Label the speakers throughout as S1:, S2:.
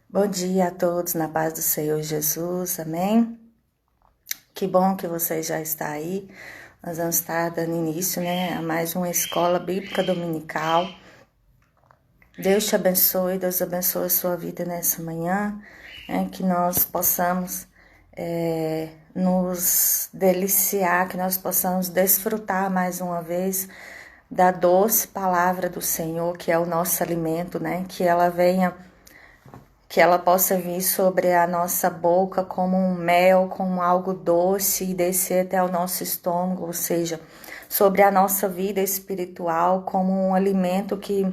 S1: Bom dia a todos, na paz do Senhor Jesus, amém? Que bom que você já está aí. Nós vamos estar dando início, a mais uma escola bíblica dominical. Deus te abençoe, Deus abençoe a sua vida nessa manhã, que nós possamos nos deliciar, que nós possamos desfrutar mais uma vez da doce palavra do Senhor, que é o nosso alimento, que ela possa vir sobre a nossa boca como um mel, como algo doce e descer até o nosso estômago, ou seja, sobre a nossa vida espiritual como um alimento que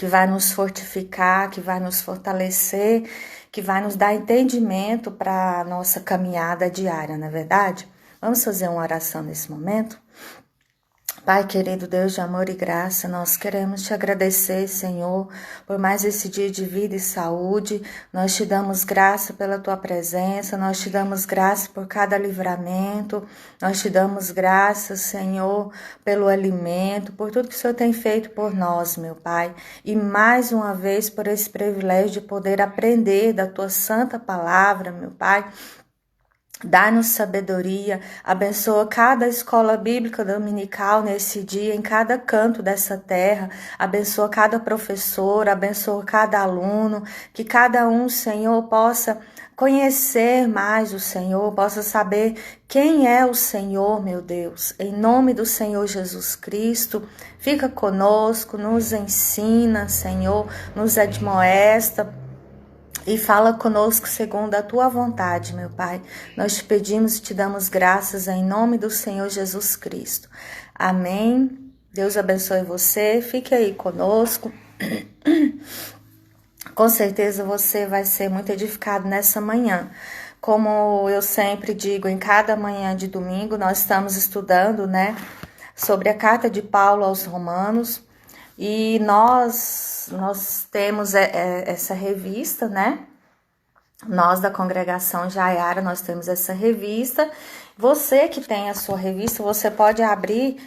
S1: vai nos fortificar, que vai nos fortalecer, que vai nos dar entendimento para a nossa caminhada diária, não é verdade? Vamos fazer uma oração nesse momento? Pai querido, Deus de amor e graça, nós queremos te agradecer, Senhor, por mais esse dia de vida e saúde. Nós te damos graça pela tua presença, nós te damos graça por cada livramento, nós te damos graça, Senhor, pelo alimento, por tudo que o Senhor tem feito por nós, meu Pai. E mais uma vez por esse privilégio de poder aprender da tua santa palavra, meu Pai. Dá-nos sabedoria, abençoa cada escola bíblica dominical nesse dia, em cada canto dessa terra, abençoa cada professor, abençoa cada aluno, que cada um, Senhor, possa conhecer mais o Senhor, possa saber quem é o Senhor, meu Deus. Em nome do Senhor Jesus Cristo, fica conosco, nos ensina, Senhor, nos admoesta, e fala conosco segundo a tua vontade, meu Pai. Nós te pedimos e te damos graças em nome do Senhor Jesus Cristo. Amém. Deus abençoe você. Fique aí conosco. Com certeza você vai ser muito edificado nessa manhã. Como eu sempre digo, em cada manhã de domingo, nós estamos estudando, sobre a carta de Paulo aos Romanos. E nós temos essa revista, Nós da congregação Jaiara, nós temos essa revista. Você que tem a sua revista, você pode abrir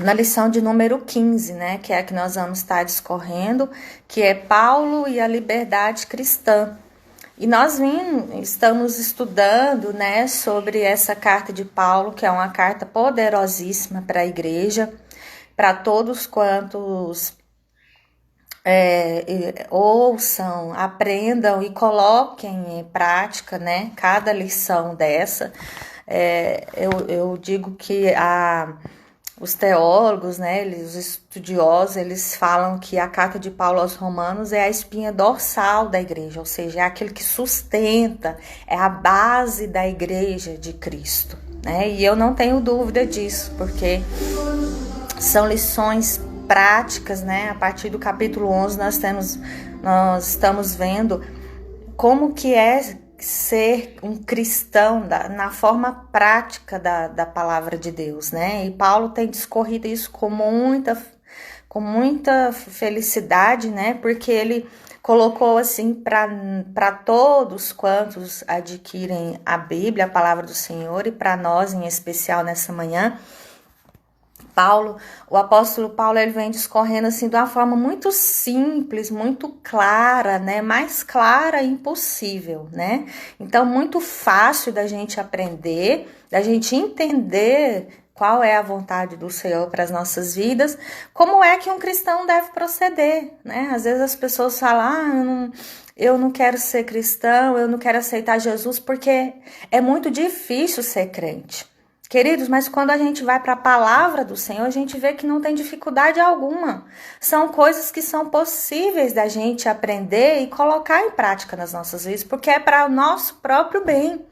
S1: na lição de número 15, que é a que nós vamos estar discorrendo, que é Paulo e a liberdade cristã. E nós estamos estudando, sobre essa carta de Paulo, que é uma carta poderosíssima para a igreja, para todos quantos ouçam, aprendam e coloquem em prática, cada lição dessa. Eu digo que os teólogos, os estudiosos, eles falam que a carta de Paulo aos Romanos é a espinha dorsal da igreja, ou seja, é aquele que sustenta, é a base da igreja de Cristo, E eu não tenho dúvida disso, porque são lições práticas, A partir do capítulo 11 nós estamos vendo como que é ser um cristão na forma prática da palavra de Deus, E Paulo tem discorrido isso com muita felicidade, Porque ele colocou assim para todos quantos adquirem a Bíblia, a palavra do Senhor, e para nós em especial nessa manhã. O apóstolo Paulo, ele vem discorrendo assim de uma forma muito simples, muito clara, mais clara impossível, Então, muito fácil da gente aprender, da gente entender qual é a vontade do Senhor para as nossas vidas, como é que um cristão deve proceder, Às vezes as pessoas falam, eu não quero ser cristão, eu não quero aceitar Jesus, porque é muito difícil ser crente. Queridos, mas quando a gente vai para a palavra do Senhor, a gente vê que não tem dificuldade alguma. São coisas que são possíveis da gente aprender e colocar em prática nas nossas vidas, porque é para o nosso próprio bem,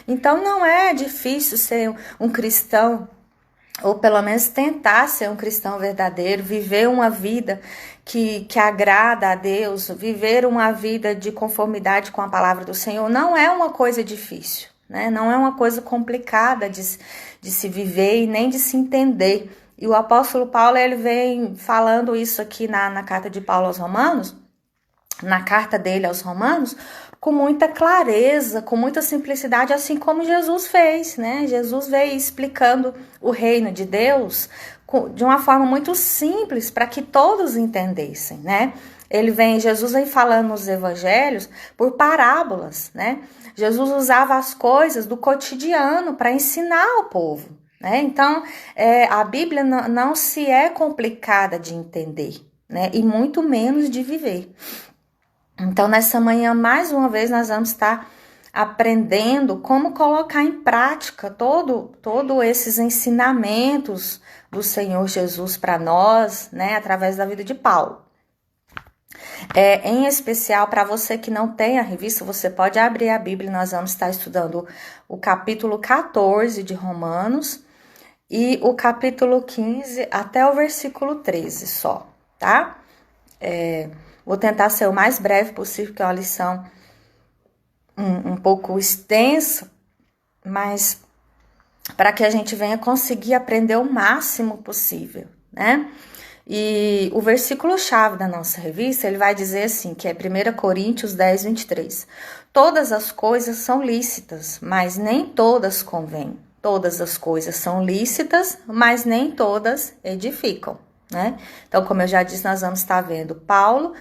S1: Então não é difícil ser um cristão, ou pelo menos tentar ser um cristão verdadeiro, viver uma vida que agrada a Deus, viver uma vida de conformidade com a palavra do Senhor, não é uma coisa difícil. Não é uma coisa complicada de se viver e nem de se entender. E o apóstolo Paulo, ele vem falando isso aqui na carta de Paulo aos Romanos, na carta dele aos Romanos, com muita clareza, com muita simplicidade, assim como Jesus fez, né? Jesus veio explicando o reino de Deus de uma forma muito simples para que todos entendessem, né? Jesus vem falando nos evangelhos por parábolas, né? Jesus usava as coisas do cotidiano para ensinar o povo, né? Então, a Bíblia não se é complicada de entender, né? E muito menos de viver. Então, nessa manhã, mais uma vez, nós vamos estar aprendendo como colocar em prática todo esses ensinamentos do Senhor Jesus para nós, né? Através da vida de Paulo. Em especial, para você que não tem a revista, você pode abrir a Bíblia. Nós vamos estar estudando o capítulo 14 de Romanos e o capítulo 15 até o versículo 13 só, tá? Vou tentar ser o mais breve possível, porque é uma lição um pouco extensa, mas para que a gente venha conseguir aprender o máximo possível, né? E o versículo-chave da nossa revista, ele vai dizer assim, que é 1 Coríntios 10, 23. Todas as coisas são lícitas, mas nem todas convêm. Todas as coisas são lícitas, mas nem todas edificam, né? Então, como eu já disse, nós vamos estar vendo Paulo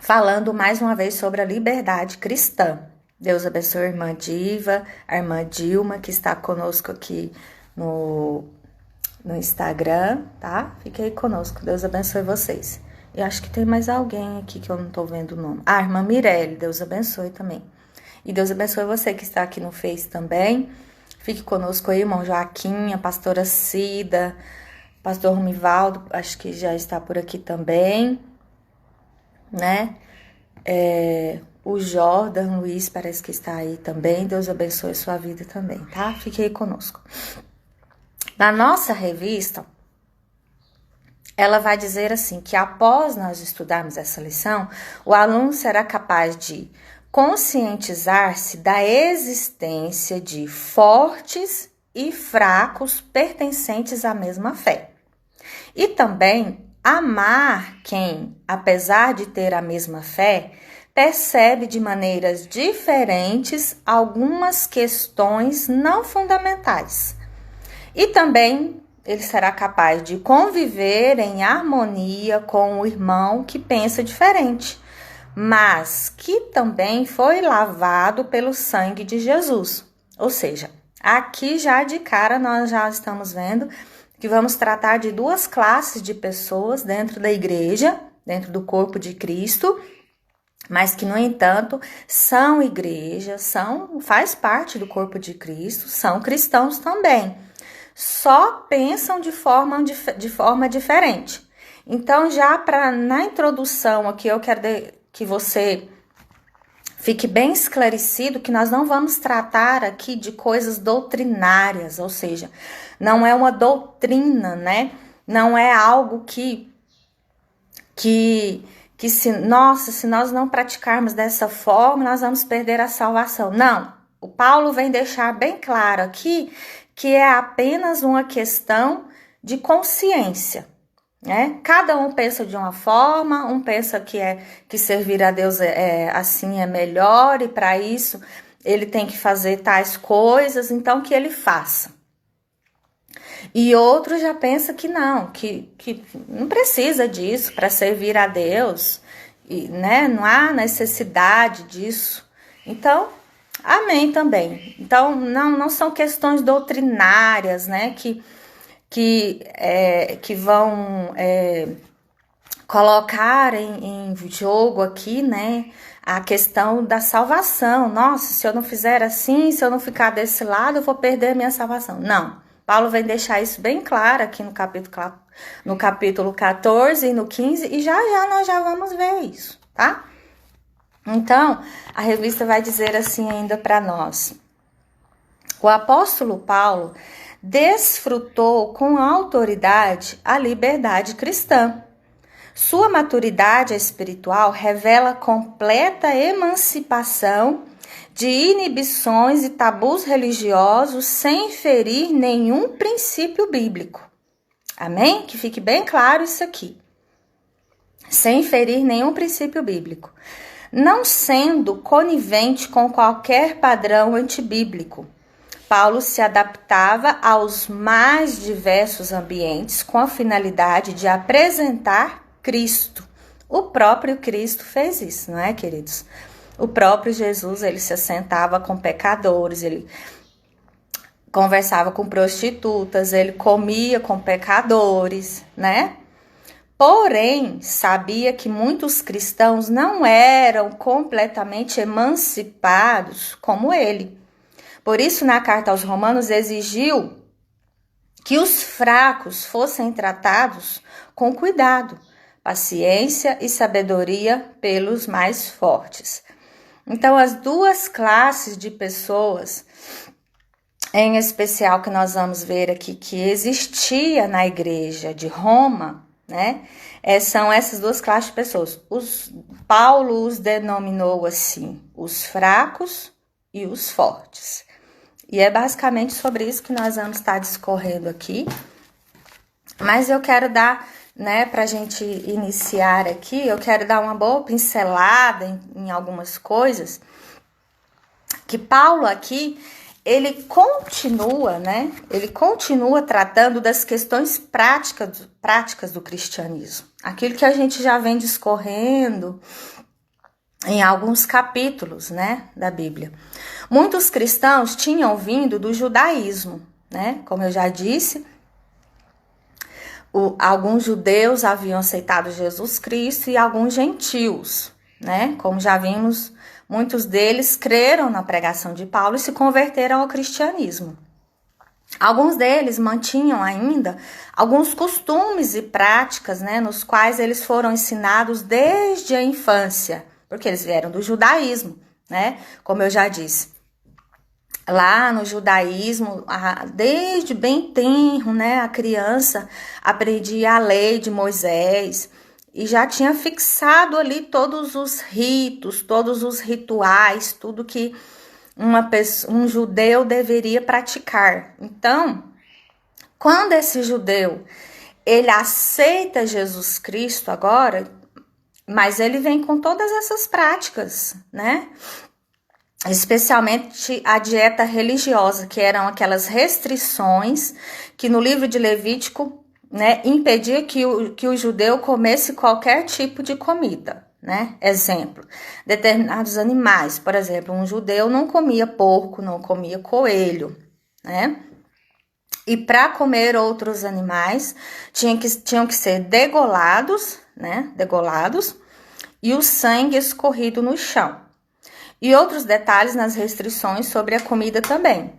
S1: falando mais uma vez sobre a liberdade cristã. Deus abençoe a irmã Diva, a irmã Dilma, que está conosco aqui no Instagram, tá? Fique aí conosco, Deus abençoe vocês. Eu acho que tem mais alguém aqui que eu não tô vendo o nome. A irmã Mirelle, Deus abençoe também. E Deus abençoe você que está aqui no Face também. Fique conosco aí, irmão Joaquim, a pastora Cida, pastor Romivaldo, acho que já está por aqui também, né? O Jordan Luiz parece que está aí também. Deus abençoe a sua vida também, tá? Fique aí conosco. Na nossa revista, ela vai dizer assim, que após nós estudarmos essa lição, o aluno será capaz de conscientizar-se da existência de fortes e fracos pertencentes à mesma fé. E também amar quem, apesar de ter a mesma fé, percebe de maneiras diferentes algumas questões não fundamentais. E também ele será capaz de conviver em harmonia com o irmão que pensa diferente, mas que também foi lavado pelo sangue de Jesus. Ou seja, aqui já de cara nós já estamos vendo que vamos tratar de duas classes de pessoas dentro da igreja, dentro do corpo de Cristo, mas que, no entanto, são igreja, faz parte do corpo de Cristo, são cristãos também. Só pensam de forma diferente. Então, na introdução aqui, eu quero que você fique bem esclarecido que nós não vamos tratar aqui de coisas doutrinárias, ou seja, não é uma doutrina, né? Não é algo que se nós não praticarmos dessa forma, nós vamos perder a salvação. Não, o Paulo vem deixar bem claro aqui que é apenas uma questão de consciência, né? Cada um pensa de uma forma, um pensa que servir a Deus assim é melhor e para isso ele tem que fazer tais coisas, então que ele faça. E outro já pensa que não, que não precisa disso para servir a Deus, e, né? Não há necessidade disso. Então, amém também. Então, não são questões doutrinárias, né? Que vão colocar em jogo aqui, né? A questão da salvação. Nossa, se eu não fizer assim, se eu não ficar desse lado, eu vou perder a minha salvação. Não. Paulo vem deixar isso bem claro aqui no capítulo 14 e no 15, e já nós já vamos ver isso, tá? Então, a revista vai dizer assim ainda para nós. O apóstolo Paulo desfrutou com autoridade a liberdade cristã. Sua maturidade espiritual revela completa emancipação de inibições e tabus religiosos sem ferir nenhum princípio bíblico. Amém? Que fique bem claro isso aqui. Sem ferir nenhum princípio bíblico. não sendo conivente com qualquer padrão antibíblico. Paulo se adaptava aos mais diversos ambientes com a finalidade de apresentar Cristo. O próprio Cristo fez isso, não é, queridos? O próprio Jesus, ele se assentava com pecadores, ele conversava com prostitutas, ele comia com pecadores, né? Porém, sabia que muitos cristãos não eram completamente emancipados como ele. Por isso, na carta aos Romanos, exigiu que os fracos fossem tratados com cuidado, paciência e sabedoria pelos mais fortes. Então, as duas classes de pessoas, em especial que nós vamos ver aqui que existia na igreja de Roma, né? São essas duas classes de pessoas. Paulo os denominou assim, os fracos e os fortes. E é basicamente sobre isso que nós vamos estar discorrendo aqui. Mas eu quero dar, né, para a gente iniciar aqui, eu quero dar uma boa pincelada em algumas coisas. Que Paulo aqui, ele continua, né? Ele continua tratando das questões práticas do cristianismo. Aquilo que a gente já vem discorrendo em alguns capítulos, né, da Bíblia. Muitos cristãos tinham vindo do judaísmo, né? Como eu já disse, alguns judeus haviam aceitado Jesus Cristo e alguns gentios, né? Como já vimos, muitos deles creram na pregação de Paulo e se converteram ao cristianismo. Alguns deles mantinham ainda alguns costumes e práticas, né, nos quais eles foram ensinados desde a infância, porque eles vieram do judaísmo, né? Como eu já disse. Lá no judaísmo, desde bem tenro, né, a criança aprendia a lei de Moisés e já tinha fixado ali todos os ritos, todos os rituais, tudo que um judeu deveria praticar. Então, quando esse judeu ele aceita Jesus Cristo agora, mas ele vem com todas essas práticas, né? Especialmente a dieta religiosa, que eram aquelas restrições que no livro de Levítico, né, impedia que o judeu comesse qualquer tipo de comida, né? Exemplo, determinados animais, por exemplo, um judeu não comia porco, não comia coelho, né? E para comer outros animais, tinham que ser degolados, né? Degolados, e o sangue escorrido no chão. E outros detalhes nas restrições sobre a comida também.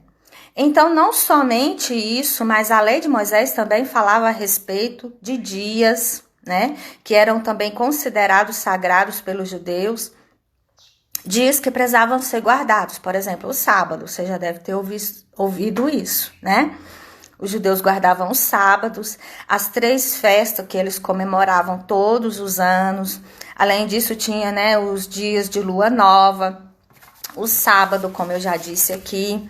S1: Então, não somente isso, mas a lei de Moisés também falava a respeito de dias, né? Que eram também considerados sagrados pelos judeus. Dias que precisavam ser guardados. Por exemplo, o sábado. Você já deve ter ouvido isso, né? Os judeus guardavam os sábados, as 3 festas que eles comemoravam todos os anos. Além disso, tinha, né, os dias de lua nova, o sábado, como eu já disse aqui.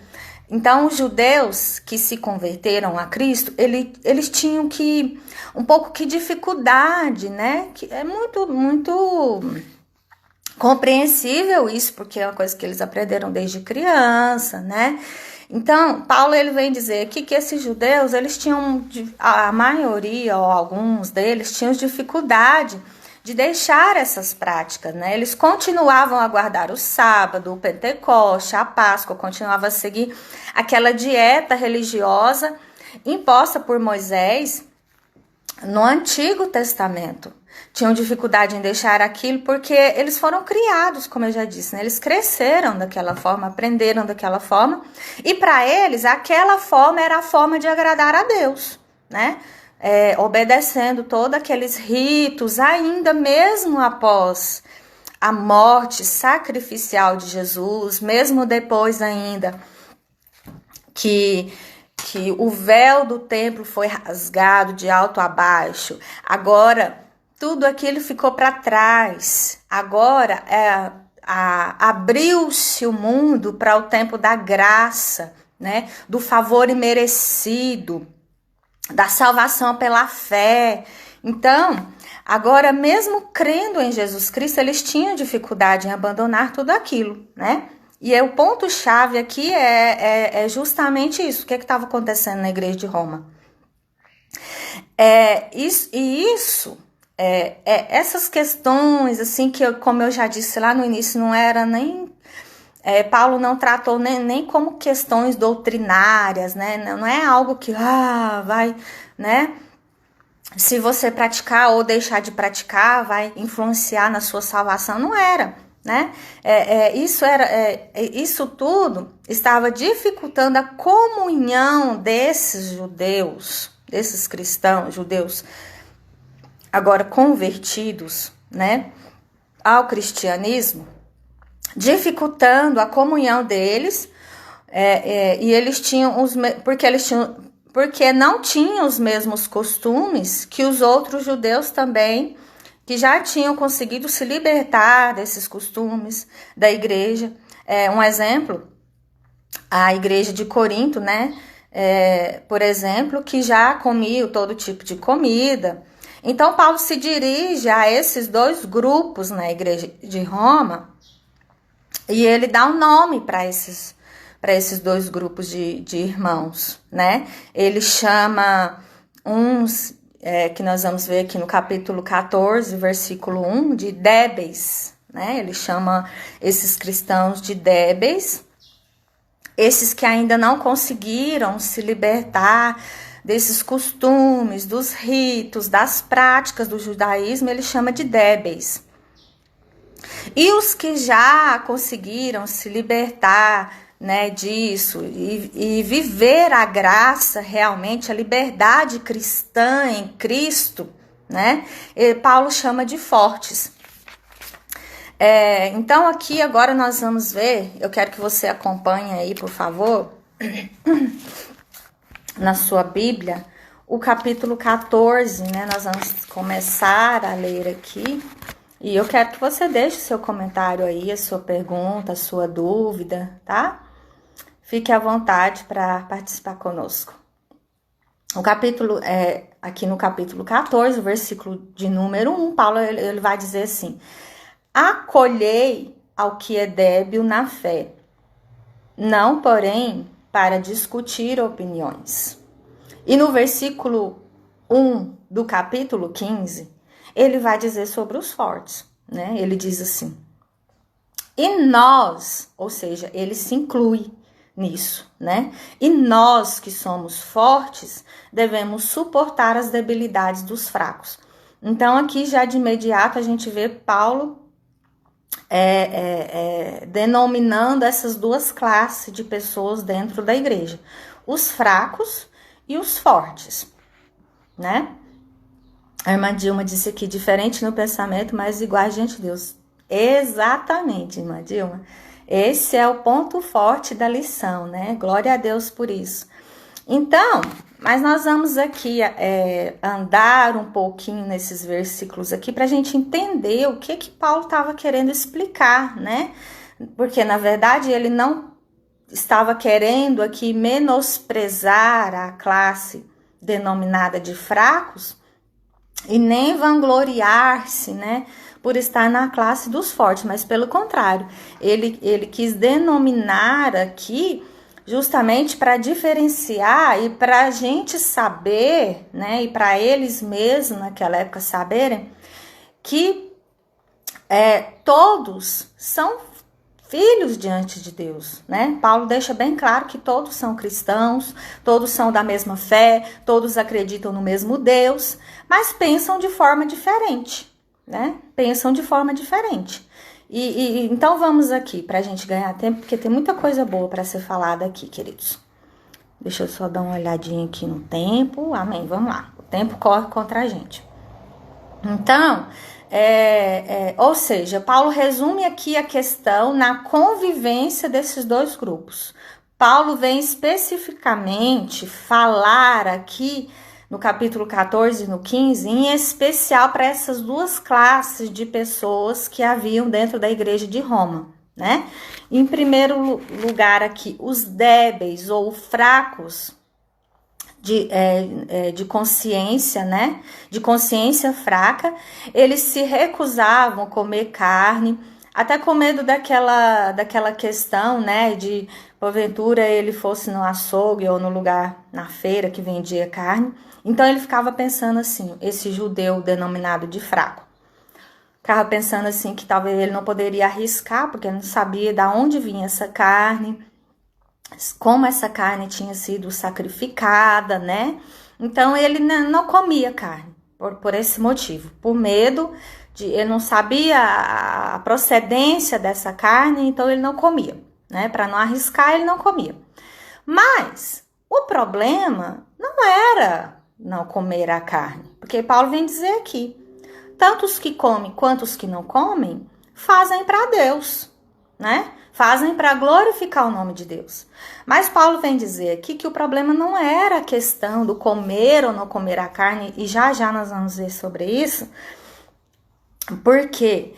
S1: Então, os judeus que se converteram a Cristo, eles tinham um pouco que dificuldade, né? Que é muito compreensível isso, porque é uma coisa que eles aprenderam desde criança, né? Então, Paulo ele vem dizer aqui que esses judeus, eles tinham, a maioria ou alguns deles, tinham dificuldade de deixar essas práticas, né? Eles continuavam a guardar o sábado, o Pentecoste, a Páscoa, continuavam a seguir aquela dieta religiosa imposta por Moisés no Antigo Testamento. Tinham dificuldade em deixar aquilo porque eles foram criados, como eu já disse, né? Eles cresceram daquela forma, aprenderam daquela forma, e para eles aquela forma era a forma de agradar a Deus, né? Obedecendo todos aqueles ritos, ainda mesmo após a morte sacrificial de Jesus, mesmo depois ainda que o véu do templo foi rasgado de alto a baixo, agora tudo aquilo ficou para trás. Agora abriu-se o mundo para o tempo da graça, né? Do favor imerecido, da salvação pela fé. Então, agora mesmo crendo em Jesus Cristo, eles tinham dificuldade em abandonar tudo aquilo, né? E aí, o ponto-chave aqui é justamente isso. O que estava acontecendo na igreja de Roma? Essas questões, assim, que como eu já disse lá no início, não era nem... Paulo não tratou nem como questões doutrinárias, né? Não é algo que, vai, né? Se você praticar ou deixar de praticar, vai influenciar na sua salvação. Não era, né? Isso tudo estava dificultando a comunhão desses judeus, desses cristãos, judeus, agora convertidos, né, ao cristianismo, dificultando a comunhão deles, e eles tinham porque não tinham os mesmos costumes que os outros judeus também, que já tinham conseguido se libertar desses costumes da igreja. Um exemplo, a igreja de Corinto, né? Por exemplo, que já comia todo tipo de comida. Então, Paulo se dirige a esses dois grupos na igreja de Roma e ele dá um nome para esses dois grupos de irmãos, né? Ele chama uns, que nós vamos ver aqui no capítulo 14, versículo 1, de débeis, né? Ele chama esses cristãos de débeis, esses que ainda não conseguiram se libertar desses costumes, dos ritos, das práticas do judaísmo, ele chama de débeis. E os que já conseguiram se libertar, né, disso e viver a graça realmente, a liberdade cristã em Cristo, né, Paulo chama de fortes. Então aqui agora nós vamos ver, eu quero que você acompanhe aí, por favor, na sua Bíblia, o capítulo 14, né, nós vamos começar a ler aqui. E eu quero que você deixe o seu comentário aí, a sua pergunta, a sua dúvida, tá? Fique à vontade para participar conosco. Aqui no capítulo 14, o versículo de número 1, Paulo ele vai dizer assim: acolhei ao que é débil na fé, não, porém, para discutir opiniões. E no versículo 1 do capítulo 15, ele vai dizer sobre os fortes, né? Ele diz assim: e nós, ou seja, ele se inclui nisso, né? E nós que somos fortes, devemos suportar as debilidades dos fracos. Então, aqui já de imediato a gente vê Paulo denominando essas duas classes de pessoas dentro da igreja: os fracos e os fortes, né? A irmã Dilma disse aqui, diferente no pensamento, mas iguais diante de Deus. Exatamente, irmã Dilma. Esse é o ponto forte da lição, né? Glória a Deus por isso. Então, mas nós vamos aqui andar um pouquinho nesses versículos aqui para a gente entender o que Paulo estava querendo explicar, né? Porque, na verdade, ele não estava querendo aqui menosprezar a classe denominada de fracos, e nem vangloriar-se, né, por estar na classe dos fortes, mas pelo contrário, ele quis denominar aqui justamente para diferenciar e para a gente saber, né, e para eles mesmos naquela época saberem que todos são filhos diante de Deus, né? Paulo deixa bem claro que todos são cristãos, todos são da mesma fé, todos acreditam no mesmo Deus, mas pensam de forma diferente, né? Pensam de forma diferente. Então vamos aqui para a gente ganhar tempo, porque tem muita coisa boa para ser falada aqui, queridos. Deixa eu só dar uma olhadinha aqui no tempo. Amém, vamos lá. O tempo corre contra a gente. Então, ou seja, Paulo resume aqui a questão na convivência desses dois grupos. Paulo vem especificamente falar aqui no capítulo 14 e no 15, em especial para essas duas classes de pessoas que haviam dentro da igreja de Roma, né? Em primeiro lugar aqui, os débeis ou fracos de consciência, né? De consciência fraca, eles se recusavam a comer carne, até com medo daquela questão, né? De porventura ele fosse no açougue ou no lugar, na feira que vendia carne. Então ele ficava pensando assim, esse judeu denominado de fraco. Ficava pensando assim que talvez ele não poderia arriscar, porque ele não sabia de onde vinha essa carne, como essa carne tinha sido sacrificada, né? Então ele não comia carne por esse motivo, por medo de ele não sabia a procedência dessa carne, então ele não comia, né? Para não arriscar, ele não comia. Mas o problema não era não comer a carne, porque Paulo vem dizer aqui, tanto os que comem quanto os que não comem fazem para Deus, né? Fazem para glorificar o nome de Deus. Mas Paulo vem dizer aqui que o problema não era a questão do comer ou não comer a carne, e já nós vamos ver sobre isso, porque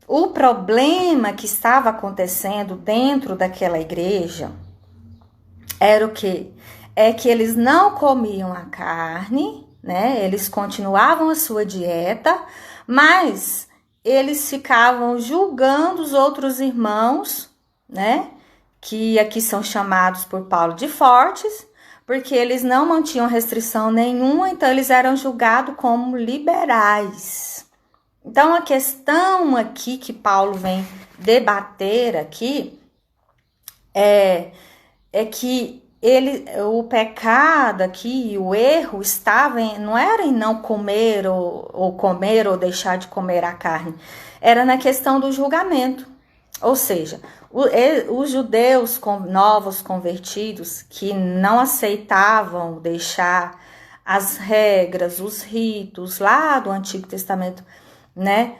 S1: o problema que estava acontecendo dentro daquela igreja era o quê? É que eles não comiam a carne, né? Eles continuavam a sua dieta, mas eles ficavam julgando os outros irmãos, né? Que aqui são chamados por Paulo de fortes, porque eles não mantinham restrição nenhuma, então eles eram julgados como liberais. Então a questão aqui que Paulo vem debater aqui é que o pecado aqui, o erro estava não era em não comer ou comer ou deixar de comer a carne, era na questão do julgamento. Ou seja, os judeus novos convertidos que não aceitavam deixar as regras, os ritos lá do Antigo Testamento, né,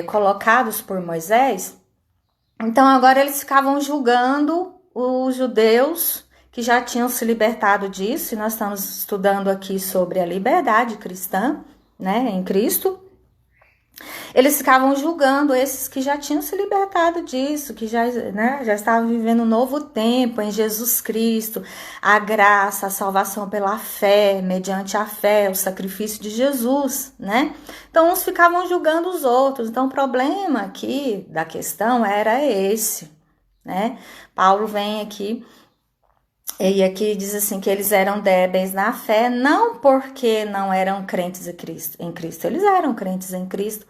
S1: colocados por Moisés, então agora eles ficavam julgando os judeus que já tinham se libertado disso, e nós estamos estudando aqui sobre a liberdade cristã, né, em Cristo. Eles ficavam julgando esses que já tinham se libertado disso, que já estavam vivendo um novo tempo em Jesus Cristo, a graça, a salvação pela fé, mediante a fé, o sacrifício de Jesus, né? Então, uns ficavam julgando os outros. Então, o problema aqui da questão era esse, né? Paulo vem aqui e aqui diz assim que eles eram débeis na fé, não porque não eram crentes em Cristo, eles eram crentes em Cristo,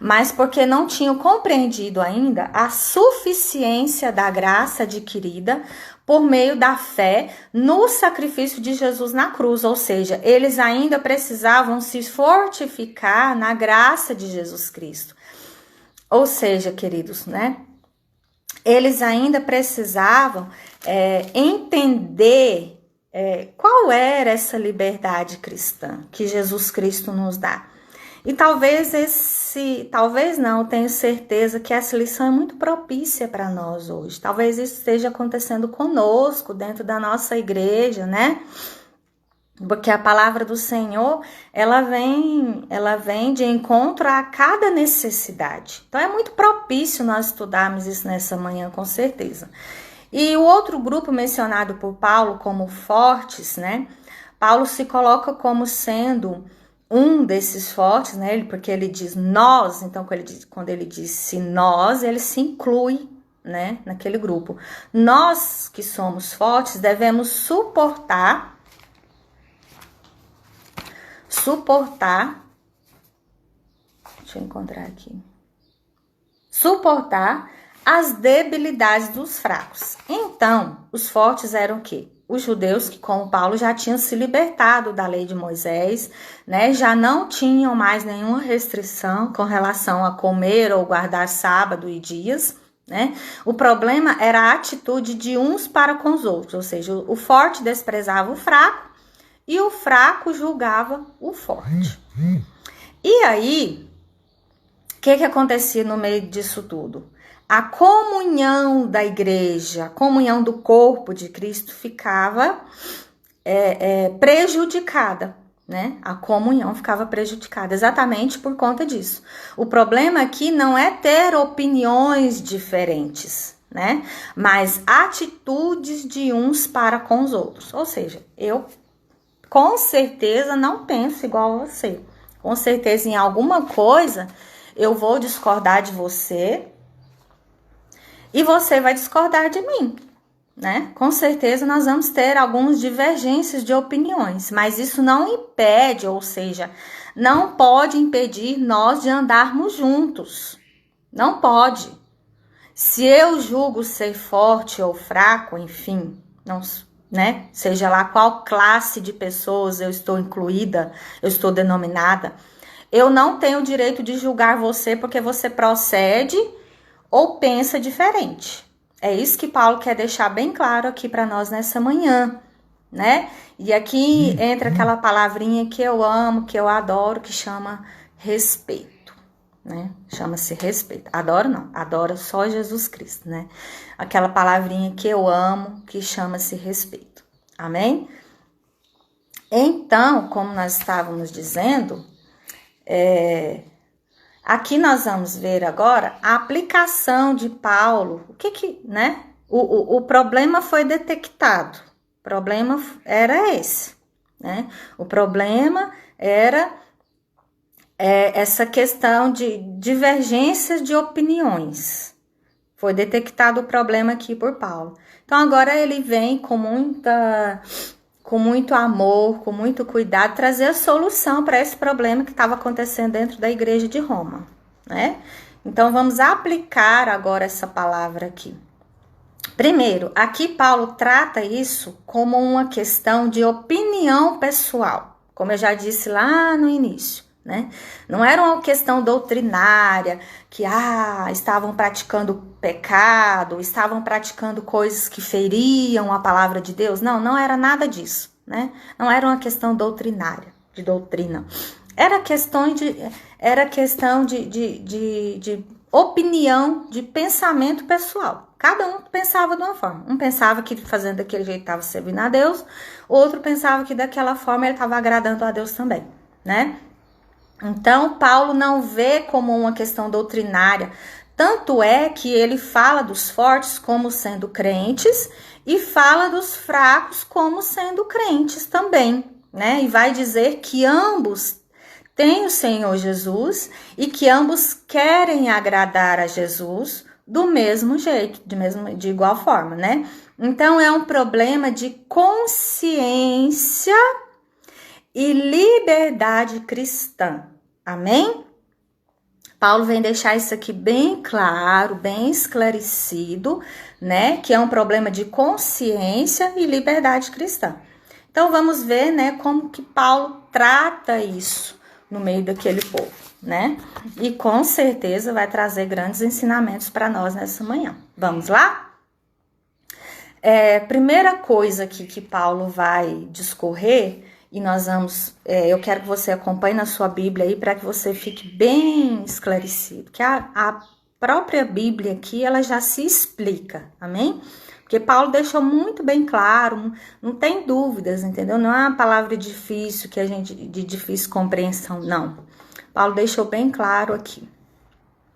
S1: mas porque não tinham compreendido ainda a suficiência da graça adquirida por meio da fé no sacrifício de Jesus na cruz, ou seja, eles ainda precisavam se fortificar na graça de Jesus Cristo. Ou seja, queridos, né? Eles ainda precisavam entender qual era essa liberdade cristã que Jesus Cristo nos dá. E talvez não, tenho certeza que essa lição é muito propícia para nós hoje. Talvez isso esteja acontecendo conosco dentro da nossa igreja, né? Porque a palavra do Senhor, ela vem de encontro a cada necessidade. Então é muito propício nós estudarmos isso nessa manhã, com certeza. E o outro grupo mencionado por Paulo como fortes, né? Paulo se coloca como sendo um desses fortes, né? Porque ele diz nós, então quando ele disse nós, ele se inclui, né? Naquele grupo. Nós que somos fortes devemos suportar, deixa eu encontrar aqui, suportar as debilidades dos fracos. Então, os fortes eram o quê? Os judeus que, como Paulo, já tinham se libertado da lei de Moisés, né? Já não tinham mais nenhuma restrição com relação a comer ou guardar sábado e dias, né? O problema era a atitude de uns para com os outros, ou seja, o forte desprezava o fraco e o fraco julgava o forte. E aí, o que acontecia no meio disso tudo? A comunhão da igreja, a comunhão do corpo de Cristo ficava prejudicada, né? A comunhão ficava prejudicada exatamente por conta disso. O problema aqui não é ter opiniões diferentes, né? Mas atitudes de uns para com os outros. Ou seja, eu com certeza não penso igual a você. Com certeza em alguma coisa eu vou discordar de você e você vai discordar de mim, né? Com certeza nós vamos ter algumas divergências de opiniões, mas isso não impede, ou seja, não pode impedir nós de andarmos juntos. Não pode. Se eu julgo ser forte ou fraco, enfim, não, né? Seja lá qual classe de pessoas eu estou incluída, eu estou denominada, eu não tenho o direito de julgar você porque você procede ou pensa diferente. É isso que Paulo quer deixar bem claro aqui para nós nessa manhã, né? E aqui entra aquela palavrinha que eu amo, que eu adoro, que chama respeito, né? Chama-se respeito. Adoro não, adoro só Jesus Cristo, né? Aquela palavrinha que eu amo, que chama-se respeito. Amém? Então, como nós estávamos dizendo, aqui nós vamos ver agora a aplicação de Paulo. Né? O problema foi detectado. O problema era esse, né? O problema era essa questão de divergências de opiniões. Foi detectado o problema aqui por Paulo. Então agora ele vem com muito amor, com muito cuidado, trazer a solução para esse problema que estava acontecendo dentro da igreja de Roma, né? Então vamos aplicar agora essa palavra aqui. Primeiro, aqui Paulo trata isso como uma questão de opinião pessoal, como eu já disse lá no início, né? Não era uma questão doutrinária, que estavam praticando pecado, estavam praticando coisas que feriam a palavra de Deus. Não era nada disso, né? Não era uma questão doutrinária, de doutrina. Era questão de opinião, de pensamento pessoal. Cada um pensava de uma forma. Um pensava que fazendo daquele jeito estava servindo a Deus, outro pensava que daquela forma ele estava agradando a Deus também, né? Então, Paulo não vê como uma questão doutrinária. Tanto é que ele fala dos fortes como sendo crentes e fala dos fracos como sendo crentes também, né? E vai dizer que ambos têm o Senhor Jesus e que ambos querem agradar a Jesus do mesmo jeito, de igual forma, né? Então, é um problema de consciência e liberdade cristã. Amém? Paulo vem deixar isso aqui bem claro, bem esclarecido, né? Que é um problema de consciência e liberdade cristã. Então, vamos ver, né, como que Paulo trata isso no meio daquele povo, né? E com certeza vai trazer grandes ensinamentos para nós nessa manhã. Vamos lá? Primeira coisa aqui que Paulo vai discorrer, e nós vamos, eu quero que você acompanhe na sua Bíblia aí para que você fique bem esclarecido, que a própria Bíblia aqui, ela já se explica, amém? Porque Paulo deixou muito bem claro, não tem dúvidas, entendeu? Não é uma palavra difícil, de difícil compreensão, não. Paulo deixou bem claro aqui.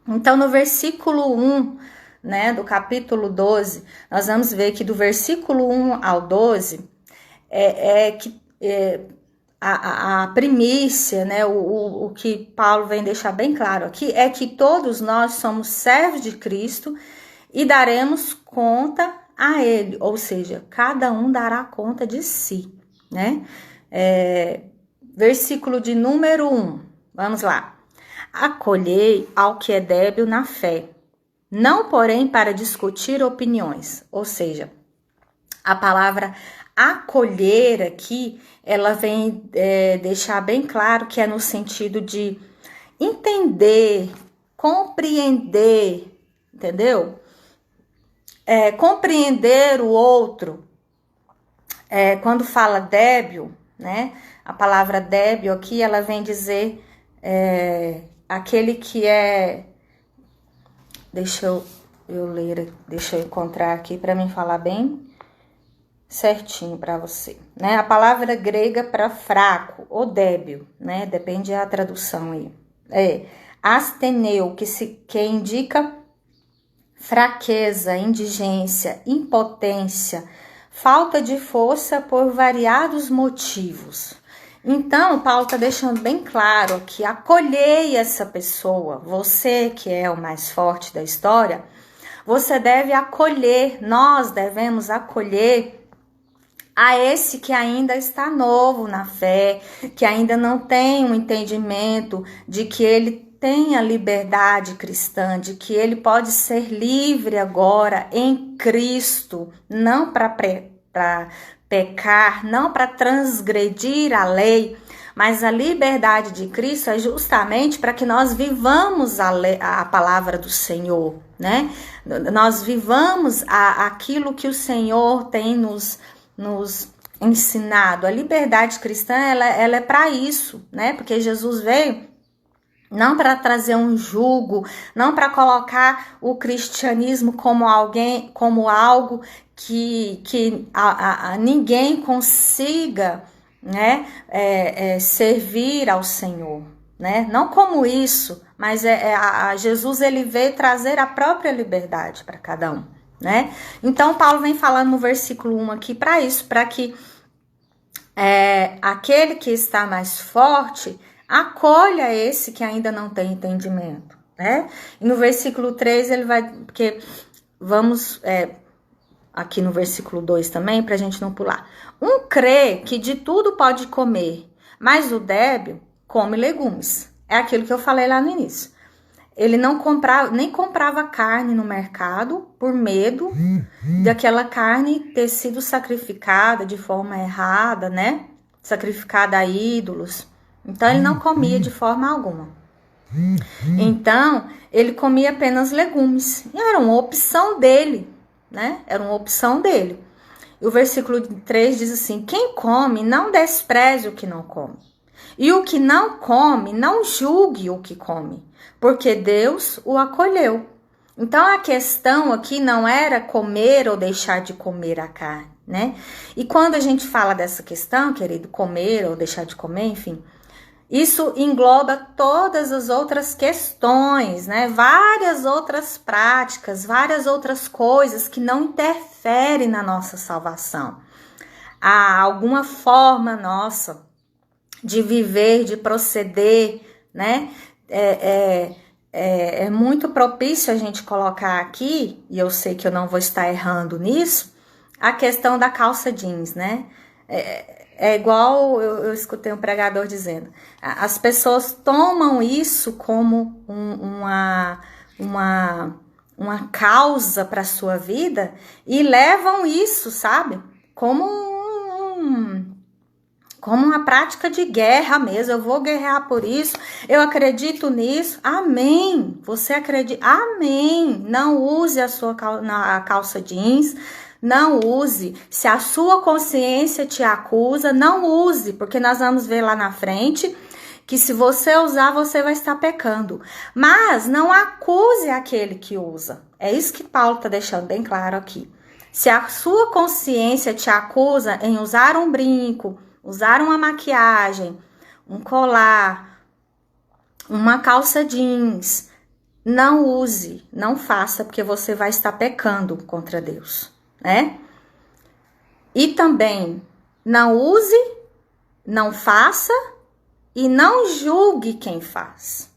S1: Então, no versículo 1, né, do capítulo 12, nós vamos ver que do versículo 1 ao 12, a primícia, né, o que Paulo vem deixar bem claro aqui, é que todos nós somos servos de Cristo e daremos conta a ele, ou seja, cada um dará conta de si, né? Versículo de número 1, vamos lá. Acolhei ao que é débil na fé, não porém para discutir opiniões, ou seja, a palavra acolher aqui, ela vem deixar bem claro que é no sentido de entender, compreender, entendeu? Compreender o outro. Quando fala débil, né? A palavra débil aqui, ela vem dizer aquele que é... Deixa eu ler, deixa eu encontrar aqui para mim falar bem certinho para você, né? A palavra grega para fraco ou débil, né? Depende da tradução aí. Asteneu, que indica fraqueza, indigência, impotência, falta de força por variados motivos. Então, Paulo está deixando bem claro que acolhei essa pessoa, você que é o mais forte da história, você deve acolher, nós devemos acolher a esse que ainda está novo na fé, que ainda não tem um entendimento de que ele tem a liberdade cristã, de que ele pode ser livre agora em Cristo, não para pecar, não para transgredir a lei, mas a liberdade de Cristo é justamente para que nós vivamos a palavra do Senhor, né? Nós vivamos aquilo que o Senhor tem nos ensinado. A liberdade cristã, ela é para isso, né? Porque Jesus veio não para trazer um jugo, não para colocar o cristianismo como algo que ninguém consiga, né, servir ao Senhor, né? Não como isso, mas Jesus ele veio trazer a própria liberdade para cada um, né? Então Paulo vem falando no versículo 1 aqui para isso, para que aquele que está mais forte acolha esse que ainda não tem entendimento, né? E no versículo 3 ele vai, porque vamos aqui no versículo 2 também, pra gente não pular. Um crê que de tudo pode comer, mas o débil come legumes. É aquilo que eu falei lá no início. Ele nem comprava carne no mercado por medo daquela carne ter sido sacrificada de forma errada, né? Sacrificada a ídolos. Então, ele não comia de forma alguma. Então, ele comia apenas legumes. E era uma opção dele, né? Era uma opção dele. E o versículo 3 diz assim: quem come, não despreze o que não come. E o que não come, não julgue o que come, porque Deus o acolheu. Então, a questão aqui não era comer ou deixar de comer a carne, né? E quando a gente fala dessa questão, querido, comer ou deixar de comer, enfim, isso engloba todas as outras questões, né? Várias outras práticas, várias outras coisas que não interferem na nossa salvação. Há alguma forma nossa de viver, de proceder, né? É muito propício a gente colocar aqui, e eu sei que eu não vou estar errando nisso, a questão da calça jeans, né? É igual eu escutei um pregador dizendo, as pessoas tomam isso como uma causa para a sua vida e levam isso, sabe? Como uma prática de guerra mesmo. Eu vou guerrear por isso, eu acredito nisso, amém. Você acredita, amém. Não use a calça jeans, não use. Se a sua consciência te acusa, não use, porque nós vamos ver lá na frente que se você usar, você vai estar pecando. Mas não acuse aquele que usa. É isso que Paulo está deixando bem claro aqui. Se a sua consciência te acusa em usar um brinco, usar uma maquiagem, um colar, uma calça jeans, não use, não faça, porque você vai estar pecando contra Deus, né? E também não use, não faça e não julgue quem faz,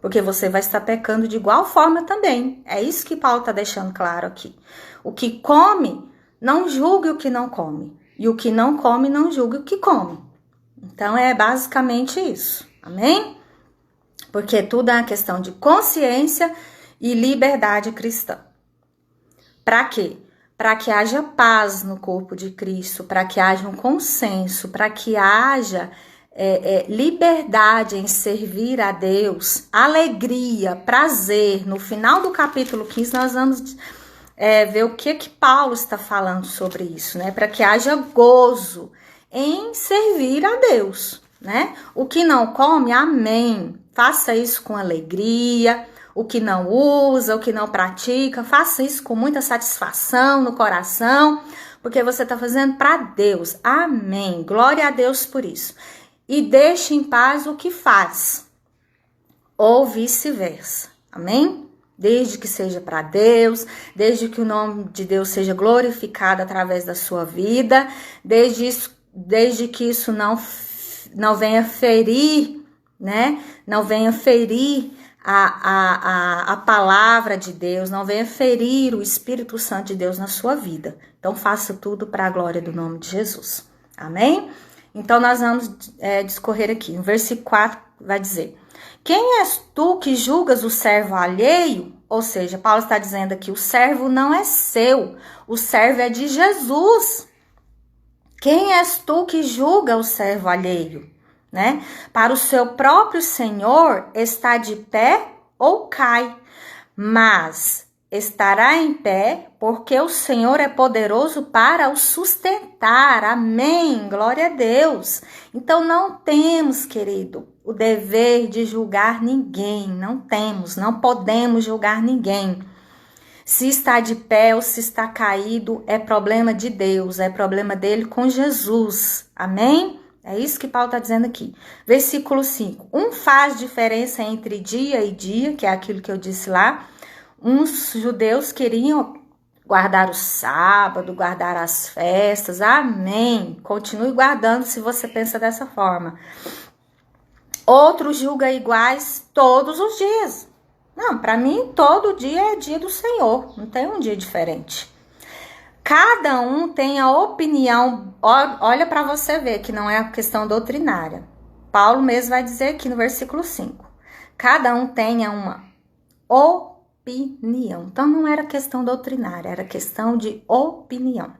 S1: porque você vai estar pecando de igual forma também. É isso que Paulo está deixando claro aqui. O que come, não julgue o que não come. E o que não come, não julgue o que come. Então, é basicamente isso. Amém? Porque tudo é uma questão de consciência e liberdade cristã. Para quê? Para que haja paz no corpo de Cristo, para que haja um consenso, para que haja liberdade em servir a Deus, alegria, prazer. No final do capítulo 15, nós vamos ver o que Paulo está falando sobre isso, né? Para que haja gozo em servir a Deus, né? O que não come, amém. Faça isso com alegria. O que não usa, o que não pratica, faça isso com muita satisfação no coração, porque você está fazendo para Deus. Amém. Glória a Deus por isso. E deixe em paz o que faz, ou vice-versa. Amém? desde que seja para Deus, desde que o nome de Deus seja glorificado através da sua vida, desde que isso não venha ferir, né? Não venha ferir a palavra de Deus, não venha ferir o Espírito Santo de Deus na sua vida. Então, faça tudo para a glória do nome de Jesus. Amém? Então, nós vamos discorrer aqui. No versículo 4 vai dizer: quem és tu que julgas o servo alheio? Ou seja, Paulo está dizendo aqui, o servo não é seu, o servo é de Jesus. Quem és tu que julga o servo alheio? Né? Para o seu próprio Senhor está de pé ou cai, mas estará em pé, porque o Senhor é poderoso para o sustentar. Amém, glória a Deus. Então não temos, querido, o dever de julgar ninguém, não podemos julgar ninguém. Se está de pé ou se está caído, é problema de Deus, é problema dele com Jesus, amém? É isso que Paulo está dizendo aqui. Versículo 5. Faz diferença entre dia e dia, que é aquilo que eu disse lá. Uns judeus queriam guardar o sábado, guardar as festas, amém. Continue guardando se você pensa dessa forma. Outros julgam iguais todos os dias. Não, para mim todo dia é dia do Senhor, não tem um dia diferente. Cada um tem a opinião, olha para você ver que não é a questão doutrinária. Paulo mesmo vai dizer aqui no versículo 5. Cada um tenha uma opinião. Então não era questão doutrinária, era questão de opinião.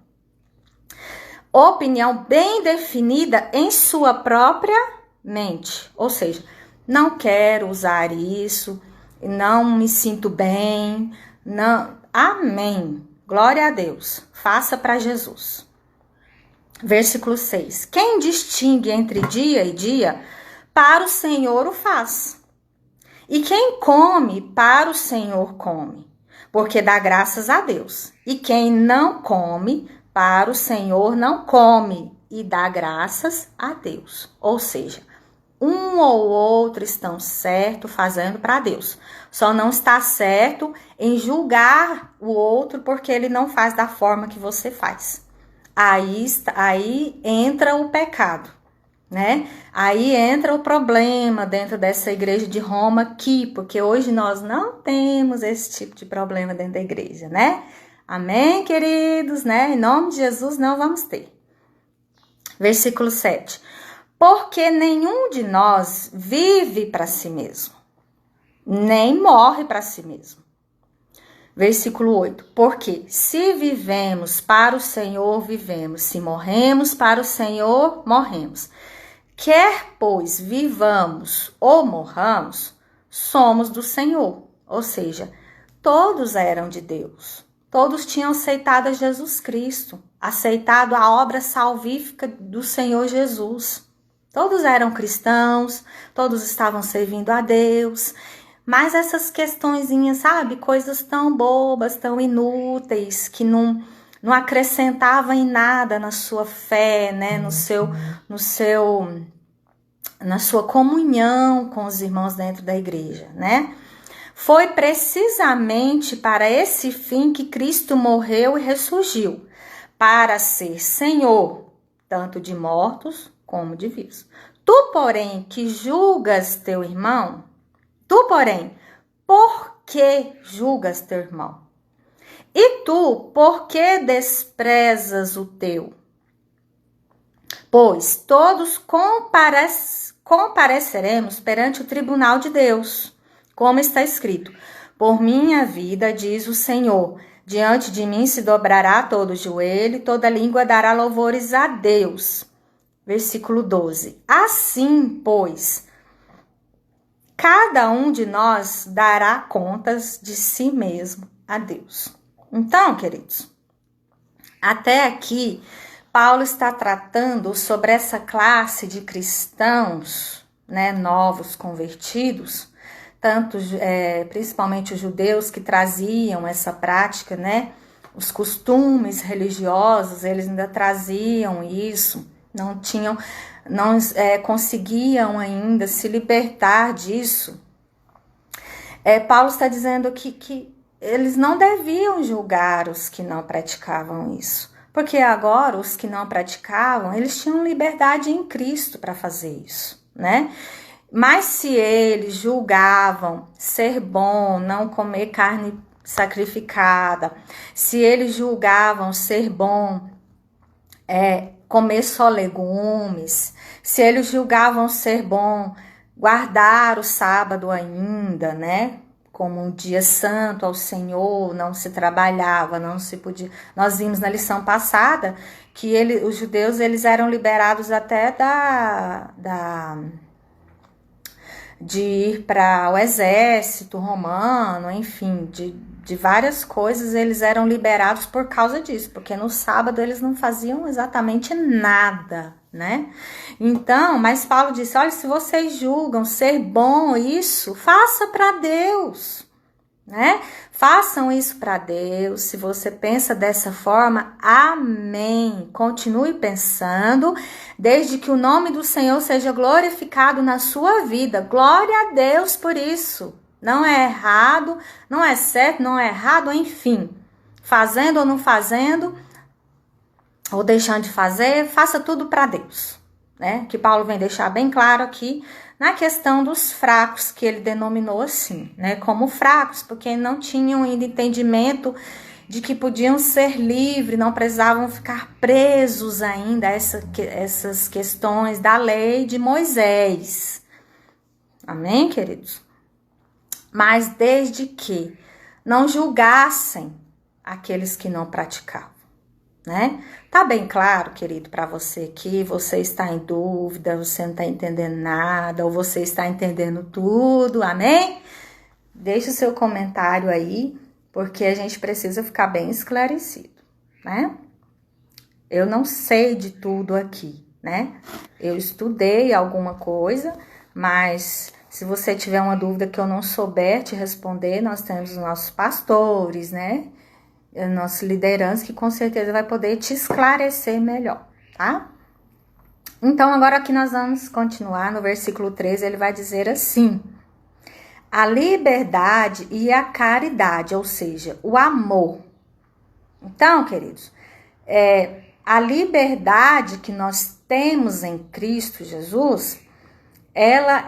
S1: Opinião bem definida em sua própria mente. Ou seja, não quero usar isso, não me sinto bem, não. Amém. Glória a Deus. Faça para Jesus. Versículo 6. Quem distingue entre dia e dia, para o Senhor o faz. E quem come, para o Senhor come, porque dá graças a Deus. E quem não come, para o Senhor não come, e dá graças a Deus. Ou seja, um ou outro estão certo fazendo para Deus. Só não está certo em julgar o outro porque ele não faz da forma que você faz. Aí entra o pecado, né? Aí entra o problema dentro dessa igreja de Roma aqui, porque hoje nós não temos esse tipo de problema dentro da igreja, né? Amém, queridos, né? Em nome de Jesus não vamos ter. Versículo 7. Porque nenhum de nós vive para si mesmo, nem morre para si mesmo. Versículo 8. Porque se vivemos para o Senhor, vivemos. Se morremos para o Senhor, morremos. Quer, pois, vivamos ou morramos, somos do Senhor. Ou seja, todos eram de Deus. Todos tinham aceitado a Jesus Cristo, aceitado a obra salvífica do Senhor Jesus. Todos eram cristãos, todos estavam servindo a Deus, mas essas questõezinhas, sabe, coisas tão bobas, tão inúteis, que não acrescentavam em nada na sua fé, né, na sua comunhão com os irmãos dentro da igreja, né? Foi precisamente para esse fim que Cristo morreu e ressurgiu, para ser Senhor, tanto de mortos como de vivos. Tu, porém, que julgas teu irmão, por que julgas teu irmão? E tu, por que desprezas o teu? Pois todos compareceremos perante o tribunal de Deus, como está escrito: por minha vida, diz o Senhor, diante de mim se dobrará todo joelho, e toda língua dará louvores a Deus. Versículo 12. Assim, pois, cada um de nós dará contas de si mesmo a Deus. Então, queridos, até aqui, Paulo está tratando sobre essa classe de cristãos, né, novos convertidos, principalmente os judeus que traziam essa prática, né, os costumes religiosos, eles ainda traziam isso, não conseguiam ainda se libertar disso. Paulo está dizendo que eles não deviam julgar os que não praticavam isso. Porque agora os que não praticavam, eles tinham liberdade em Cristo para fazer isso, né? Mas se eles julgavam ser bom não comer carne sacrificada, se eles julgavam ser bom comer só legumes, se eles julgavam ser bom guardar o sábado ainda, né? Como um dia santo ao Senhor, não se trabalhava, não se podia. Nós vimos na lição passada que os judeus eles eram liberados até de ir para o exército romano, enfim, de várias coisas eles eram liberados por causa disso, porque no sábado eles não faziam exatamente nada, né? Então, mas Paulo disse, olha, se vocês julgam ser bom isso, faça para Deus, né? Façam isso para Deus. Se você pensa dessa forma, amém. Continue pensando, desde que o nome do Senhor seja glorificado na sua vida. Glória a Deus por isso. Não é errado, não é certo, não é errado, enfim. Fazendo ou não fazendo, ou deixando de fazer, faça tudo para Deus, né? Que Paulo vem deixar bem claro aqui na questão dos fracos, que ele denominou assim, né? Como fracos, porque não tinham ainda entendimento de que podiam ser livres, não precisavam ficar presos ainda a essas questões da lei de Moisés. Amém, queridos? Mas desde que não julgassem aqueles que não praticavam, né? Tá bem claro, querido, para você que você está em dúvida, você não está entendendo nada, ou você está entendendo tudo, amém? Deixe o seu comentário aí, porque a gente precisa ficar bem esclarecido, né? Eu não sei de tudo aqui, né? Eu estudei alguma coisa, mas se você tiver uma dúvida que eu não souber te responder, nós temos os nossos pastores, né? A nossa liderança, que com certeza vai poder te esclarecer melhor, tá? Então, agora aqui nós vamos continuar no versículo 13, ele vai dizer assim: a liberdade e a caridade, ou seja, o amor. Então, queridos, a liberdade que nós temos em Cristo Jesus, ela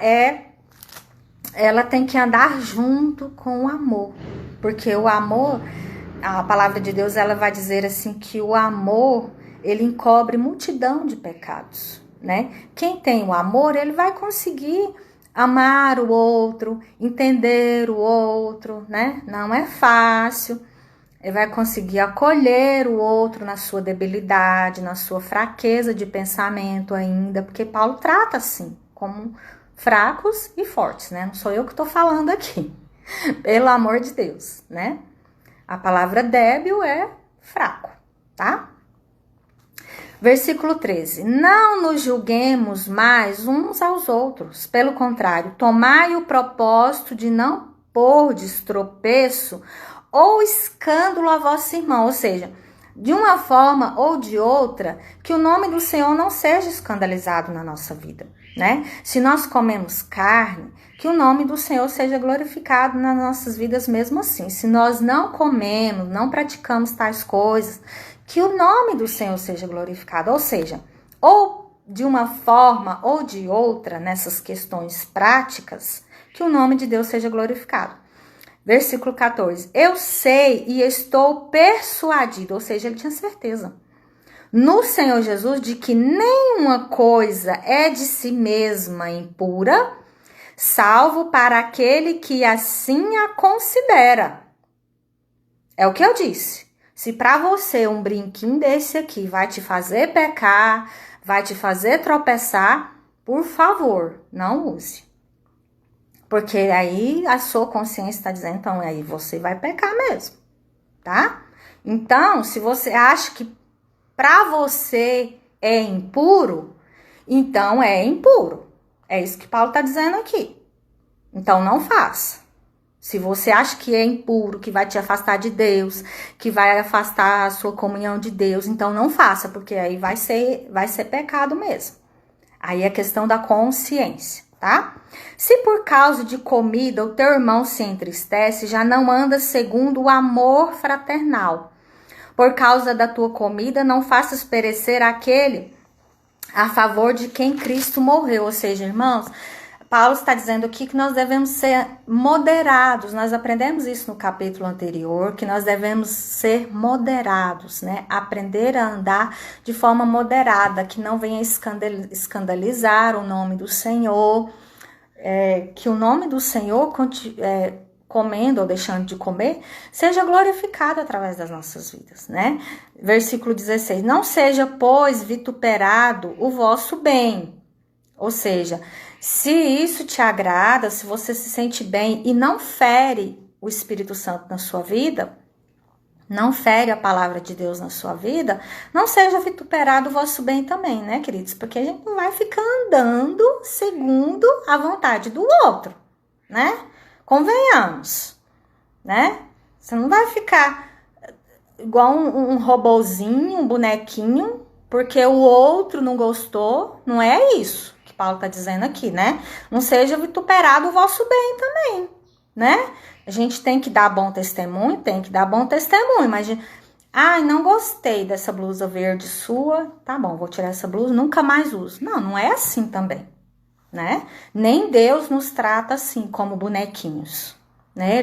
S1: tem que andar junto com o amor, porque o amor, a palavra de Deus, ela vai dizer assim que o amor, ele encobre multidão de pecados, né? Quem tem o amor, ele vai conseguir amar o outro, entender o outro, né? Não é fácil. Ele vai conseguir acolher o outro na sua debilidade, na sua fraqueza de pensamento ainda, porque Paulo trata assim, como fracos e fortes, né? Não sou eu que tô falando aqui, pelo amor de Deus, né? A palavra débil é fraco, tá? Versículo 13. Não nos julguemos mais uns aos outros. Pelo contrário, tomai o propósito de não pôr de tropeço ou escândalo a vosso irmão. Ou seja, de uma forma ou de outra, que o nome do Senhor não seja escandalizado na nossa vida, né? Se nós comemos carne, que o nome do Senhor seja glorificado nas nossas vidas mesmo assim. Se nós não comemos, não praticamos tais coisas, que o nome do Senhor seja glorificado. Ou seja, ou de uma forma ou de outra, nessas questões práticas, que o nome de Deus seja glorificado. Versículo 14. Eu sei e estou persuadido, ou seja, ele tinha certeza, no Senhor Jesus, de que nenhuma coisa é de si mesma impura, salvo para aquele que assim a considera. É o que eu disse. Se para você um brinquinho desse aqui vai te fazer pecar, vai te fazer tropeçar, por favor, não use. Porque aí a sua consciência está dizendo, então aí você vai pecar mesmo, tá? Então, se você acha que para você é impuro, então é impuro. É isso que Paulo está dizendo aqui. Então não faça. Se você acha que é impuro, que vai te afastar de Deus, que vai afastar a sua comunhão de Deus, então não faça, porque aí vai ser pecado mesmo. Aí é questão da consciência, tá? Se por causa de comida o teu irmão se entristece, já não anda segundo o amor fraternal. Por causa da tua comida, não faças perecer aquele a favor de quem Cristo morreu. Ou seja, irmãos, Paulo está dizendo aqui que nós devemos ser moderados. Nós aprendemos isso no capítulo anterior, que nós devemos ser moderados, né? Aprender a andar de forma moderada, que não venha escandalizar o nome do Senhor, que o nome do Senhor, comendo ou deixando de comer, seja glorificado através das nossas vidas, né? Versículo 16, não seja, pois, vituperado o vosso bem. Ou seja, se isso te agrada, se você se sente bem e não fere o Espírito Santo na sua vida, não fere a palavra de Deus na sua vida, não seja vituperado o vosso bem também, né, queridos? Porque a gente não vai ficar andando segundo a vontade do outro, né? Convenhamos, né? Você não vai ficar igual um robozinho, um bonequinho, porque o outro não gostou. Não é isso que Paulo está dizendo aqui, né? Não seja vituperado o vosso bem também, né? A gente tem que dar bom testemunho, mas não gostei dessa blusa verde sua, tá bom, vou tirar essa blusa, nunca mais uso. Não, não é assim também, né? Nem Deus nos trata assim, como bonequinhos, né?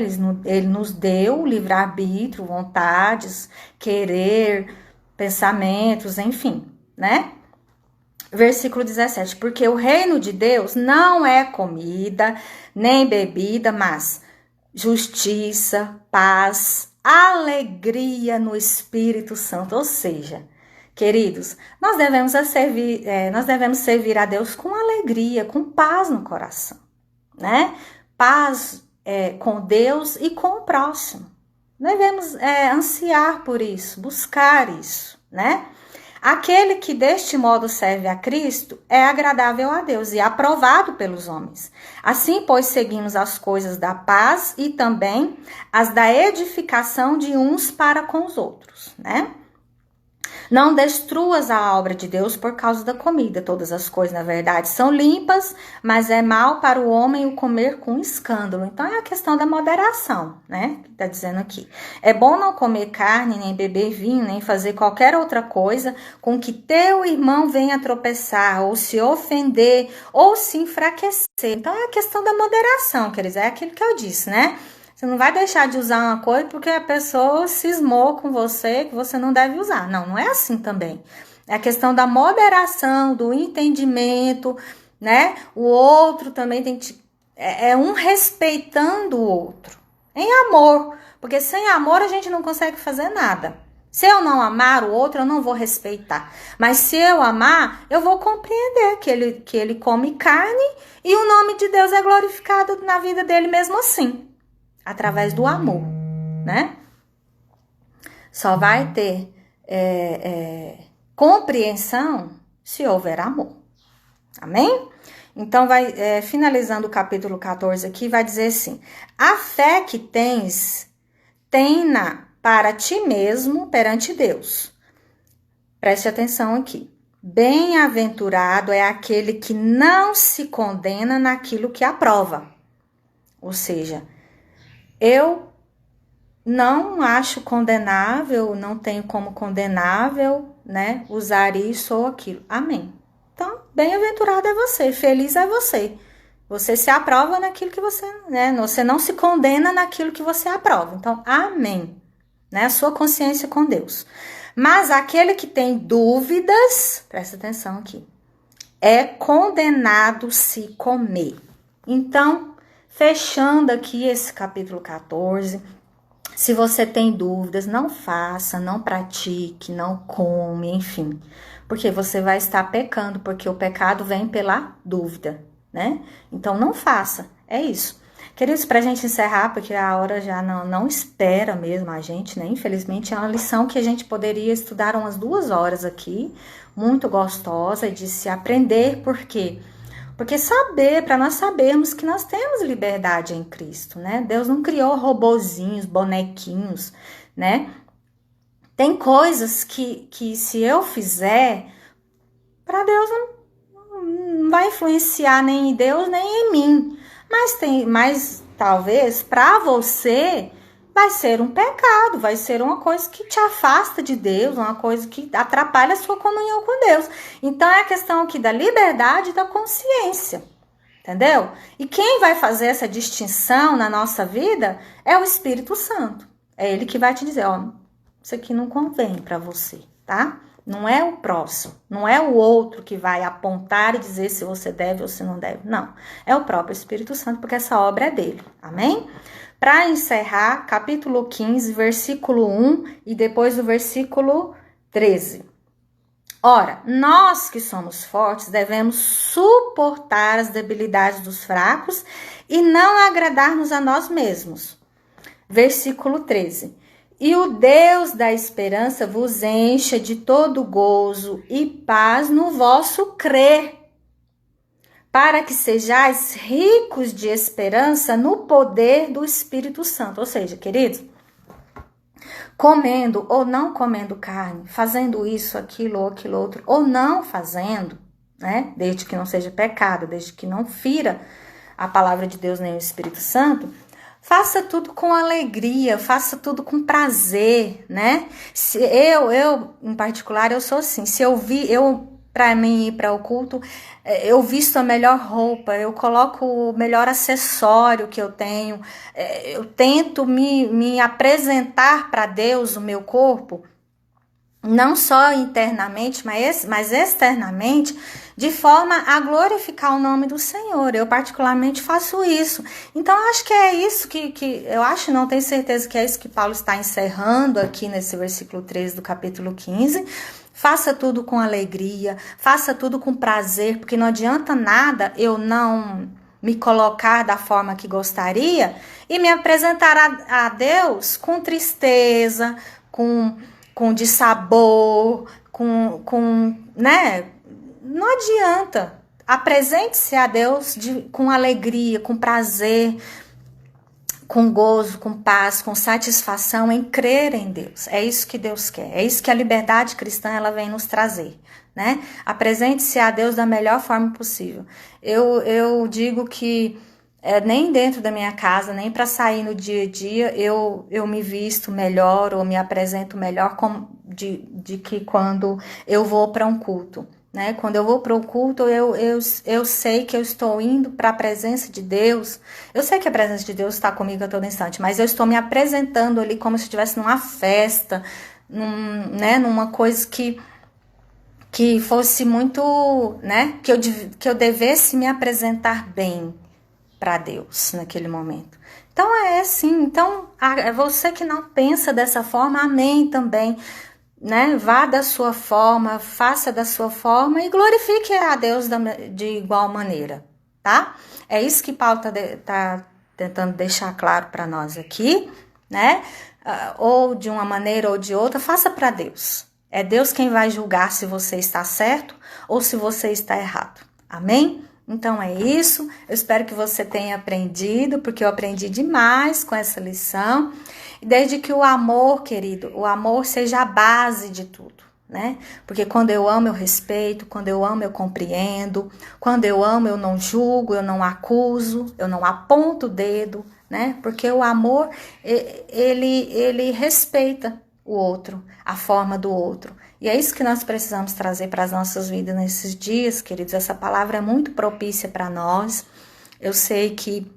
S1: Ele nos deu livre-arbítrio, vontades, querer, pensamentos, enfim, né? Versículo 17, porque o reino de Deus não é comida, nem bebida, mas justiça, paz, alegria no Espírito Santo. Ou seja, queridos, nós devemos servir a Deus com alegria, com paz no coração, né? Paz com Deus e com o próximo. Devemos ansiar por isso, buscar isso, né? Aquele que deste modo serve a Cristo é agradável a Deus e aprovado pelos homens. Assim, pois, seguimos as coisas da paz e também as da edificação de uns para com os outros, né? Não destruas a obra de Deus por causa da comida. Todas as coisas, na verdade, são limpas, mas é mal para o homem o comer com escândalo. Então, é a questão da moderação, né? Que está dizendo aqui. É bom não comer carne, nem beber vinho, nem fazer qualquer outra coisa com que teu irmão venha tropeçar, ou se ofender, ou se enfraquecer. Então, é a questão da moderação, quer dizer, é aquilo que eu disse, né? Você não vai deixar de usar uma coisa porque a pessoa cismou com você que você não deve usar. Não, não é assim também. É a questão da moderação, do entendimento, né? O outro também tem que... É um respeitando o outro. Em amor. Porque sem amor a gente não consegue fazer nada. Se eu não amar o outro, eu não vou respeitar. Mas se eu amar, eu vou compreender que ele come carne e o nome de Deus é glorificado na vida dele mesmo assim. Através do amor, né? Só vai ter compreensão se houver amor. Amém? Então, finalizando o capítulo 14 aqui, vai dizer assim: a fé que tens, tem-na para ti mesmo perante Deus. Preste atenção aqui. Bem-aventurado é aquele que não se condena naquilo que aprova. Ou seja, eu não acho condenável, não tenho como condenável, né, usar isso ou aquilo. Amém. Então, bem-aventurado é você, feliz é você. Você se aprova naquilo que você, né, você não se condena naquilo que você aprova. Então, amém. Né, a sua consciência com Deus. Mas aquele que tem dúvidas, presta atenção aqui, é condenado se comer. Então, fechando aqui esse capítulo 14, se você tem dúvidas, não faça, não pratique, não come, enfim. Porque você vai estar pecando, porque o pecado vem pela dúvida, né? Então, não faça, é isso. Queridos, pra gente encerrar, porque a hora já não espera mesmo a gente, né? Infelizmente, é uma lição que a gente poderia estudar umas 2 horas aqui, muito gostosa de se aprender, por quê? Porque para nós sabermos que nós temos liberdade em Cristo, né? Deus não criou robozinhos, bonequinhos, né? Tem coisas que se eu fizer, para Deus não vai influenciar nem em Deus, nem em mim. Mas talvez para você vai ser um pecado, vai ser uma coisa que te afasta de Deus, uma coisa que atrapalha a sua comunhão com Deus. Então é a questão aqui da liberdade e da consciência, entendeu? E quem vai fazer essa distinção na nossa vida é o Espírito Santo. É ele que vai te dizer, ó, isso aqui não convém para você, tá? Não é o próximo, não é o outro que vai apontar e dizer se você deve ou se não deve. Não, é o próprio Espírito Santo, porque essa obra é dele. Amém? Para encerrar, capítulo 15, versículo 1 e depois o versículo 13. Ora, nós que somos fortes devemos suportar as debilidades dos fracos e não agradar-nos a nós mesmos. Versículo 13. E o Deus da esperança vos encha de todo gozo e paz no vosso crer, para que sejais ricos de esperança no poder do Espírito Santo. Ou seja, queridos, comendo ou não comendo carne, fazendo isso, aquilo ou aquilo outro, ou não fazendo, né? Desde que não seja pecado, desde que não fira a palavra de Deus nem o Espírito Santo, faça tudo com alegria, faça tudo com prazer, né? Se eu em particular, eu sou assim, para mim ir para o culto, eu visto a melhor roupa, eu coloco o melhor acessório que eu tenho, eu tento me apresentar para Deus, o meu corpo, não só internamente, mas externamente, de forma a glorificar o nome do Senhor. Eu particularmente faço isso. Então, eu acho que é isso que eu acho, não tenho certeza que é isso que Paulo está encerrando aqui nesse versículo 13 do capítulo 15. Faça tudo com alegria, faça tudo com prazer, porque não adianta nada eu não me colocar da forma que gostaria e me apresentar a Deus com tristeza, com dissabor, né? Não adianta. Apresente-se a Deus com alegria, com prazer, com gozo, com paz, com satisfação em crer em Deus. É isso que Deus quer. É isso que a liberdade cristã ela vem nos trazer, né? Apresente-se a Deus da melhor forma possível. Eu digo que nem dentro da minha casa, nem para sair no dia a dia, eu me visto melhor ou me apresento melhor de que quando eu vou para um culto, né? Quando eu vou para o culto, eu sei que eu estou indo para a presença de Deus. Eu sei que a presença de Deus está comigo a todo instante, mas eu estou me apresentando ali como se estivesse numa festa, numa coisa que fosse muito, né? Que eu devesse me apresentar bem para Deus naquele momento. Então é assim. Então é você que não pensa dessa forma, amém também, né? Vá da sua forma, faça da sua forma e glorifique a Deus de igual maneira, tá? É isso que Paulo tá tentando deixar claro para nós aqui, né? Ou de uma maneira ou de outra, faça para Deus. É Deus quem vai julgar se você está certo ou se você está errado. Amém? Então é isso, eu espero que você tenha aprendido, porque eu aprendi demais com essa lição. E desde que o amor, querido, o amor seja a base de tudo, né? Porque quando eu amo, eu respeito, quando eu amo, eu compreendo, quando eu amo, eu não julgo, eu não acuso, eu não aponto o dedo, né? Porque o amor, ele respeita o outro, a forma do outro. E é isso que nós precisamos trazer para as nossas vidas nesses dias, queridos. Essa palavra é muito propícia para nós. Eu sei que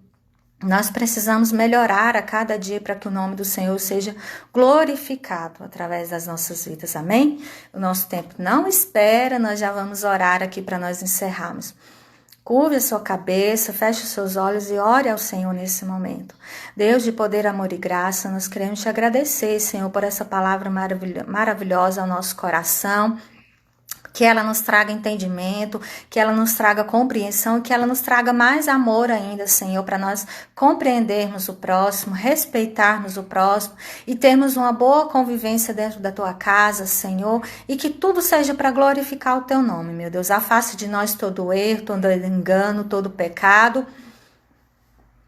S1: nós precisamos melhorar a cada dia para que o nome do Senhor seja glorificado através das nossas vidas. Amém? O nosso tempo não espera, nós já vamos orar aqui para nós encerrarmos. Curve a sua cabeça, feche os seus olhos e ore ao Senhor nesse momento. Deus de poder, amor e graça, nós queremos te agradecer, Senhor, por essa palavra maravilhosa ao nosso coração. Que ela nos traga entendimento, que ela nos traga compreensão e que ela nos traga mais amor ainda, Senhor, para nós compreendermos o próximo, respeitarmos o próximo e termos uma boa convivência dentro da tua casa, Senhor, e que tudo seja para glorificar o teu nome, meu Deus. Afaste de nós todo erro, todo engano, todo pecado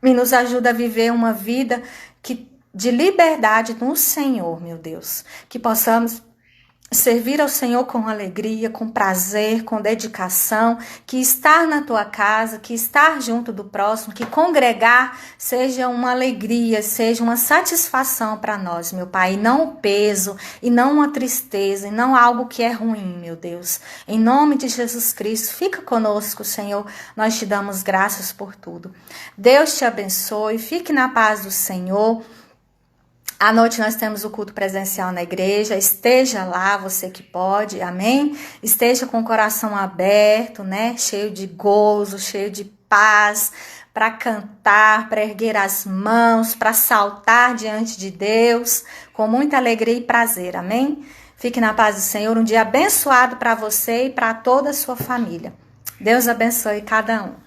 S1: e nos ajuda a viver uma vida de liberdade no Senhor, meu Deus. Que possamos servir ao Senhor com alegria, com prazer, com dedicação, que estar na tua casa, que estar junto do próximo, que congregar seja uma alegria, seja uma satisfação para nós, meu Pai, e não um peso, e não uma tristeza, e não algo que é ruim, meu Deus. Em nome de Jesus Cristo, fica conosco, Senhor, nós te damos graças por tudo. Deus te abençoe, fique na paz do Senhor. À noite nós temos o culto presencial na igreja, esteja lá, você que pode, amém? Esteja com o coração aberto, né? Cheio de gozo, cheio de paz, para cantar, para erguer as mãos, para saltar diante de Deus, com muita alegria e prazer, amém? Fique na paz do Senhor, um dia abençoado para você e para toda a sua família. Deus abençoe cada um.